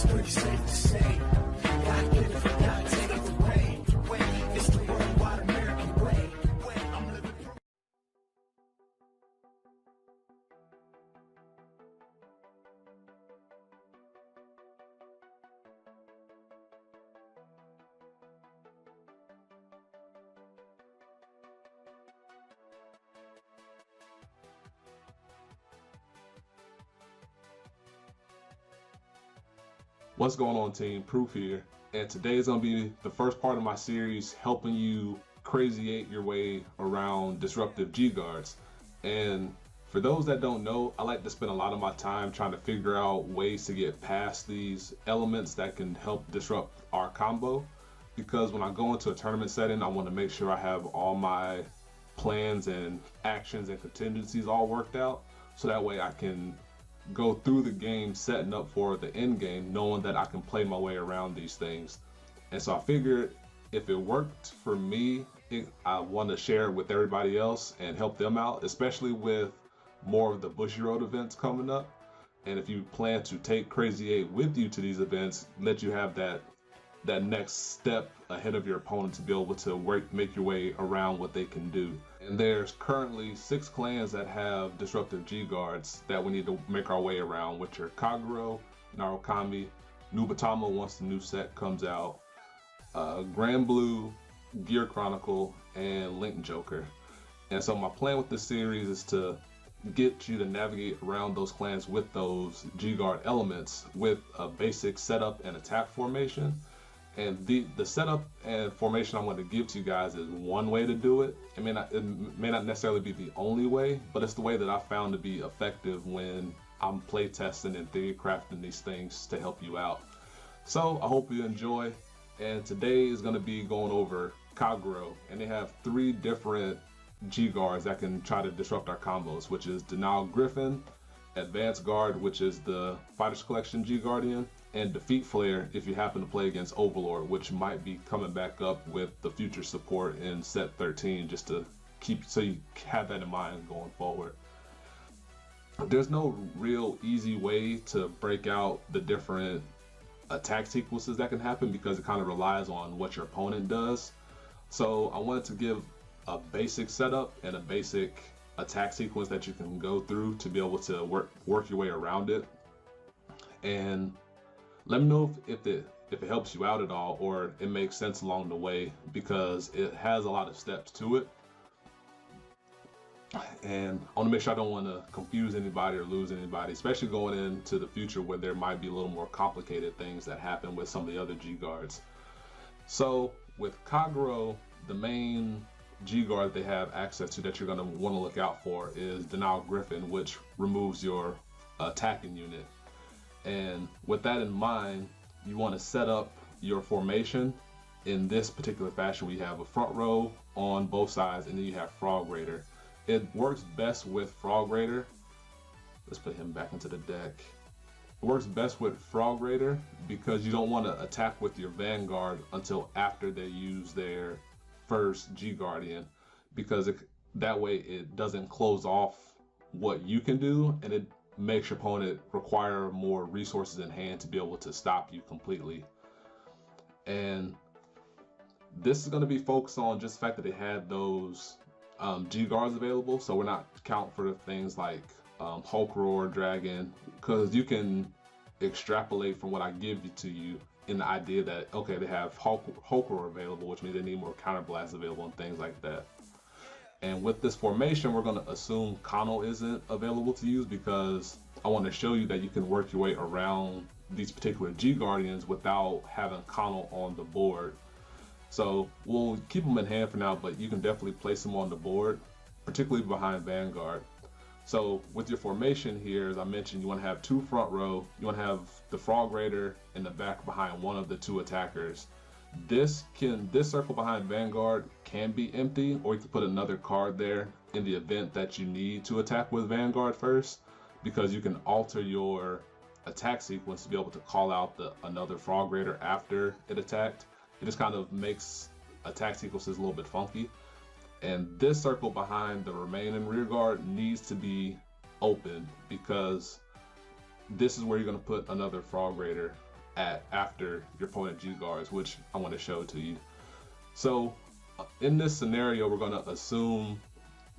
It's pretty safe to say, God give it, God take it away. It's the worldwide American way. I'm living. What's going on, team? Proof here, and today is going to be the first part of my series helping you crazy-8 your way around disruptive G-guards. And for those that don't know, I like to spend a lot of my time trying to figure out ways to get past these elements that can help disrupt our combo, because when I go into a tournament setting, I want to make sure I have all my plans and actions and contingencies all worked out, so that way I can go through the game setting up for the end game, knowing that I can play my way around these things. And so I figured if it worked for me, I want to share it with everybody else and help them out, especially with more of the Bushiroad events coming up. And if you plan to take Crazy 8 with you to these events, let you have that next step ahead of your opponent to be able to make your way around what they can do. And there's currently 6 clans that have disruptive G-guards that we need to make our way around, which are Kagero, Narukami, Nubatama once the new set comes out, Granblue, Chronicle, and Link Joker. And so my plan with this series is to get you to navigate around those clans with those G-guard elements with a basic setup and attack formation. And the setup and formation I'm going to give to you guys is one way to do it. It may not necessarily be the only way, but it's the way that I found to be effective when I'm play testing and theory crafting these things to help you out. So I hope you enjoy. And today is going to be going over Kagero, and they have 3 different G-guards that can try to disrupt our combos, which is Denial Griffin, Advanced Guard, which is the Fighters Collection G-Guardian, and Defeat Flare if you happen to play against Overlord, which might be coming back up with the future support in set 13, just to keep, so you have that in mind going forward. There's no real easy way to break out the different attack sequences that can happen, because it kind of relies on what your opponent does. So I wanted to give a basic setup and a basic attack sequence that you can go through to be able to work your way around it. And let me know if it helps you out at all, or it makes sense along the way, because it has a lot of steps to it. And I want to make sure I don't want to confuse anybody or lose anybody, especially going into the future where there might be a little more complicated things that happen with some of the other G-guards. So with Kagero, the main G-guard they have access to that you're going to want to look out for is Denial Griffin, which removes your attacking unit. And with that in mind, you want to set up your formation in this particular fashion. We have a front row on both sides, and then you have Frog Raider. It works best with Frog Raider. Let's put him back into the deck. It works best with Frog Raider because you don't want to attack with your Vanguard until after they use their first G-Guardian, because that way it doesn't close off what you can do, and it makes your opponent require more resources in hand to be able to stop you completely. And this is going to be focused on just the fact that they had those G-guards available, so we're not counting for things like Hulk Roar, Dragon, because you can extrapolate from what I give to you in the idea that, okay, they have Hulk Roar available, which means they need more counterblasts available and things like that. And with this formation, we're going to assume Kano isn't available to use, because I want to show you that you can work your way around these particular G-Guardians without having Kano on the board. So we'll keep them in hand for now, but you can definitely place them on the board, particularly behind Vanguard. So with your formation here, as I mentioned, you want to have 2 front row. You want to have the Frog Raider in the back behind one of the 2 attackers. This circle behind Vanguard can be empty, or you can put another card there in the event that you need to attack with Vanguard first, because you can alter your attack sequence to be able to call out another Frog Raider after it attacked. It just kind of makes attack sequences a little bit funky. And this circle behind the remaining rear guard needs to be open, because this is where you're going to put another Frog Raider at after your opponent G guards, which I want to show to you. So in this scenario, we're going to assume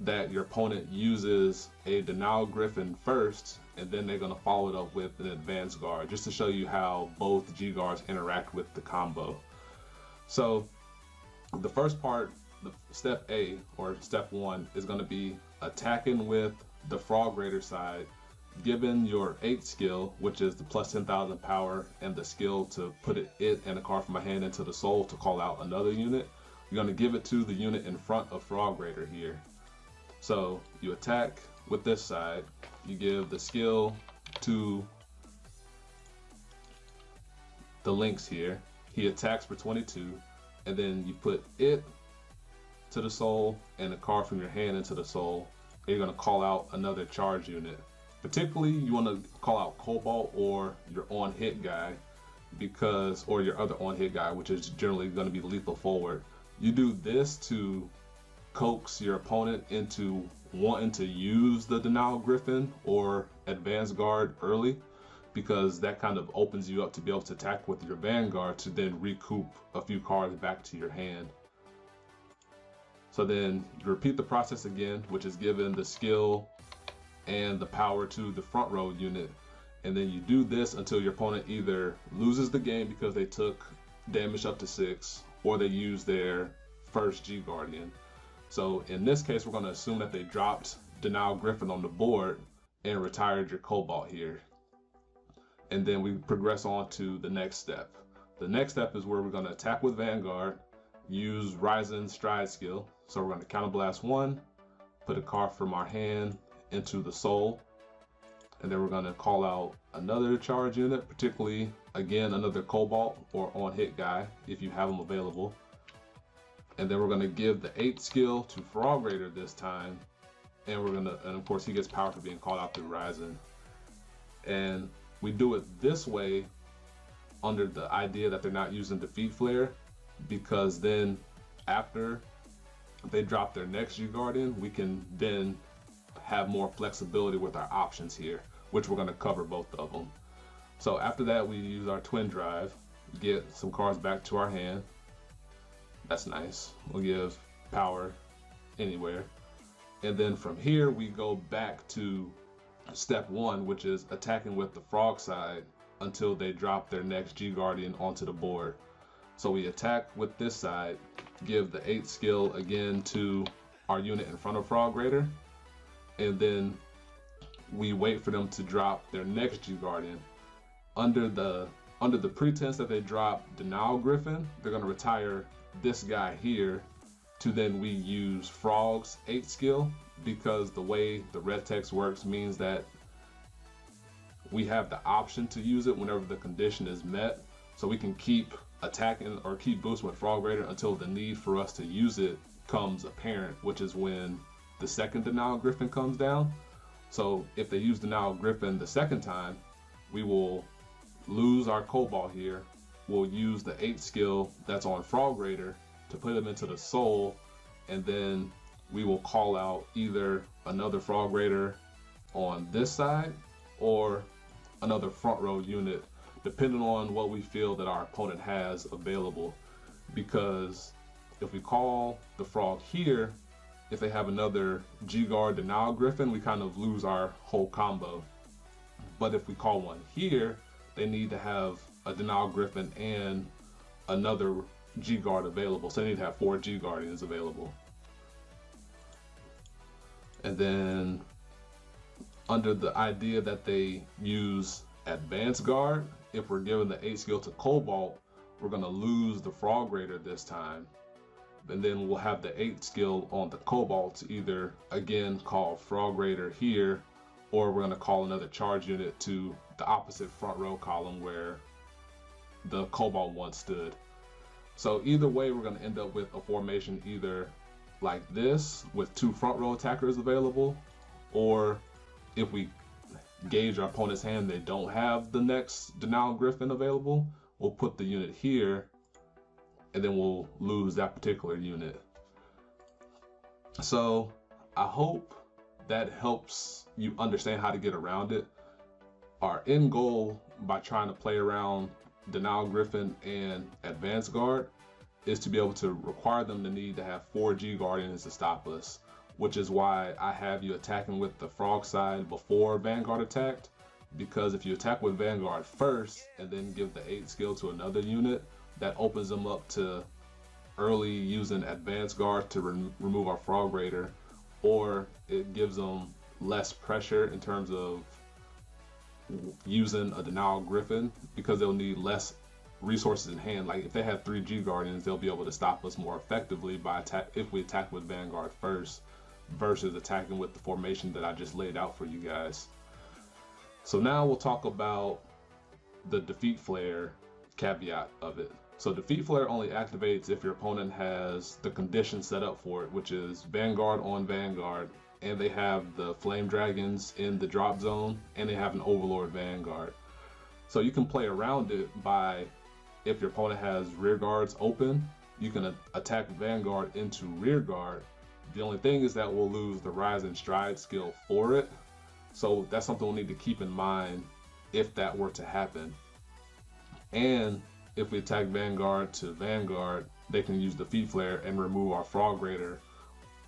that your opponent uses a Denial Griffin first, and then they're going to follow it up with an Advanced Guard, just to show you how both G guards interact with the combo. So the first part, the step A or step 1, is going to be attacking with the Frog Raider side. Given your 8 skill, which is the plus 10,000 power, and the skill to put it and a card from my hand into the soul to call out another unit, you're going to give it to the unit in front of Frog Raider here. So you attack with this side, you give the skill to the Lynx here, he attacks for 22, and then you put it to the soul and a card from your hand into the soul, and you're going to call out another charge unit. Particularly, you want to call out Cobalt or your on-hit guy, or your other on-hit guy, which is generally going to be lethal forward. You do this to coax your opponent into wanting to use the Denial Griffin or Advanced Guard early, because that kind of opens you up to be able to attack with your Vanguard to then recoup a few cards back to your hand. So then you repeat the process again, which is given the skill and the power to the front row unit, and then you do this until your opponent either loses the game because they took damage up to 6, or they use their first G Guardian. So in this case, we're going to assume that they dropped Denial Griffin on the board and retired your Cobalt here, and then we progress on to the next step. The next step is where we're going to attack with Vanguard, use Ryzen Stride skill. So we're going to counterblast 1, put a card from our hand into the soul, and then we're going to call out another charge unit, particularly again another Cobalt or on hit guy if you have them available, and then we're going to give the 8 skill to Frog Raider this time, and of course he gets power for being called out through Ryzen. And we do it this way under the idea that they're not using Defeat Flare, because then after they drop their next G Guardian, we can then have more flexibility with our options here, which we're going to cover both of them. So after that, we use our Twin Drive, get some cards back to our hand. That's nice. We'll give power anywhere. And then from here, we go back to step 1, which is attacking with the Frog side until they drop their next G Guardian onto the board. So we attack with this side, give the 8 skill again to our unit in front of Frog Raider, and then we wait for them to drop their next G Guardian. Under the pretense that they drop Denial Griffin, they're going to retire this guy here to then we use Frog's 8 skill, because the way the red text works means that we have the option to use it whenever the condition is met. So we can keep attacking or keep boosting with Frog Raider until the need for us to use it comes apparent, which is when the second Denial Griffin comes down. So if they use Denial Griffin the second time, we will lose our Cobalt here. We'll use the 8 skill that's on Frog Raider to put him into the soul, and then we will call out either another Frog Raider on this side or another front row unit, depending on what we feel that our opponent has available. Because if we call the Frog here, if they have another G-Guard Denial Griffin, we kind of lose our whole combo. But if we call one here, they need to have a Denial Griffin and another G-Guard available. So they need to have 4 G-Guardians available. And then under the idea that they use Advanced Guard, if we're given the 8 skill to Cobalt, we're going to lose the Frog Raider this time. And then we'll have the 8 skill on the Cobalt to either, again, call Frog Raider here, or we're going to call another charge unit to the opposite front row column where the Cobalt once stood. So either way, we're going to end up with a formation either like this with 2 front row attackers available, or if we gauge our opponent's hand, they don't have the next Denial Griffin available, we'll put the unit here, and then we'll lose that particular unit. So I hope that helps you understand how to get around it. Our end goal by trying to play around Denial Griffin and Advanced Guard is to be able to require them to need to have 4 G Guardians to stop us, which is why I have you attacking with the frog side before Vanguard attacked, because if you attack with Vanguard first and then give the 8 skill to another unit, that opens them up to early using Advanced Guard to remove our Frog Raider, or it gives them less pressure in terms of using a Denial Griffin, because they'll need less resources in hand. Like if they have 3 G Guardians, they'll be able to stop us more effectively by if we attack with Vanguard first versus attacking with the formation that I just laid out for you guys. So now we'll talk about the defeat flare caveat of it. So defeat flare only activates if your opponent has the conditions set up for it, which is Vanguard on Vanguard, and they have the Flame Dragons in the drop zone, and they have an Overlord Vanguard. So you can play around it by, if your opponent has rear guards open, you can attack Vanguard into rear guard. The only thing is that we'll lose the Rise and Stride skill for it. So that's something we'll need to keep in mind if that were to happen. And if we attack Vanguard to Vanguard, they can use Defeat Flare and remove our Frog Raider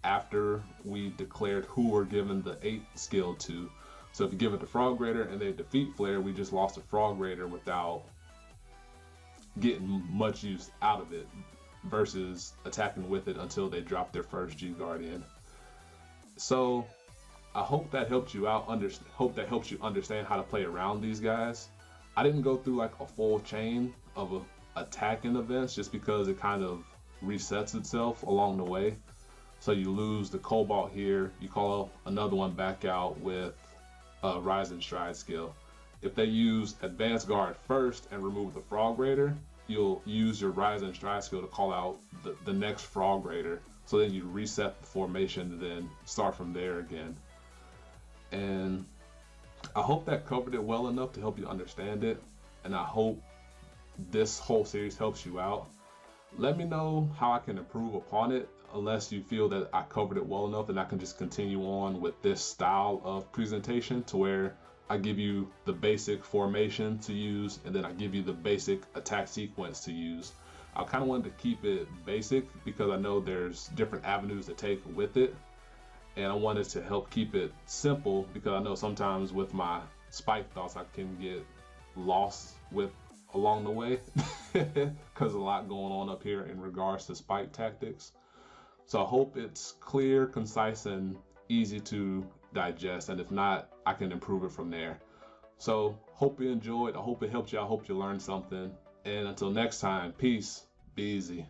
after we declared who we're giving the 8 skill to. So if you give it the Frog Raider and they Defeat Flare, we just lost a Frog Raider without getting much use out of it, versus attacking with it until they drop their first G Guardian. So I hope that helped you out. Hope that helps you understand how to play around these guys. I didn't go through like a full chain of attacking events just because it kind of resets itself along the way. So you lose the Cobalt here, you call another one back out with a Rise and Stride skill. If they use Advanced Guard first and remove the Frog Raider, you'll use your Rise and Stride skill to call out the next Frog Raider. So then you reset the formation and then start from there again. And I hope that covered it well enough to help you understand it. And I hope this whole series helps you out. Let me know how I can improve upon it, unless you feel that I covered it well enough and I can just continue on with this style of presentation to where I give you the basic formation to use and then I give you the basic attack sequence to use. I kind of wanted to keep it basic because I know there's different avenues to take with it, and I wanted to help keep it simple because I know sometimes with my spike thoughts I can get lost with along the way because a lot going on up here in regards to spike tactics. So I hope it's clear, concise, and easy to digest, and if not, I can improve it from there. So hope you enjoyed. I hope it helped you. I hope you learned something. And until next time, peace, be easy.